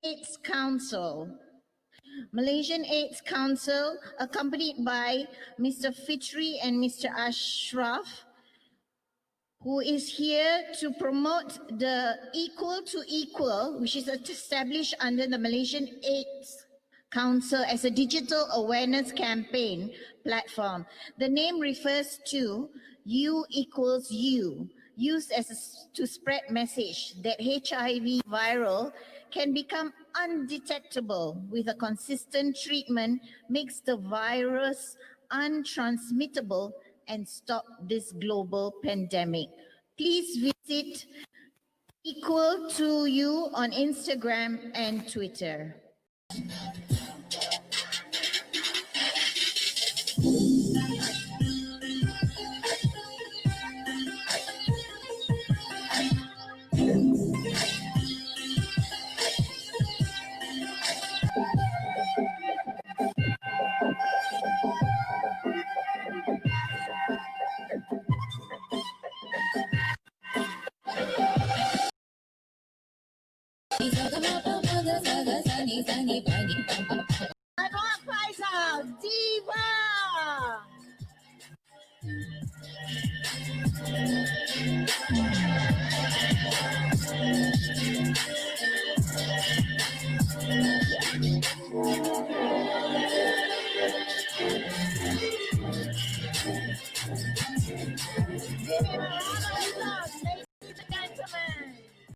AIDS Council. Malaysian AIDS Council, accompanied by Mr. Fitri and Mr. Ashraf, who is here to promote the Equal to Equal, which is established under the Malaysian AIDS Council as a digital awareness campaign platform. The name refers to Uequals2u, used to spread message that HIV viral can become undetectable with a consistent treatment, makes the virus untransmittable and stop this global pandemic. Please visit Equal2u on Instagram and Twitter. Diva!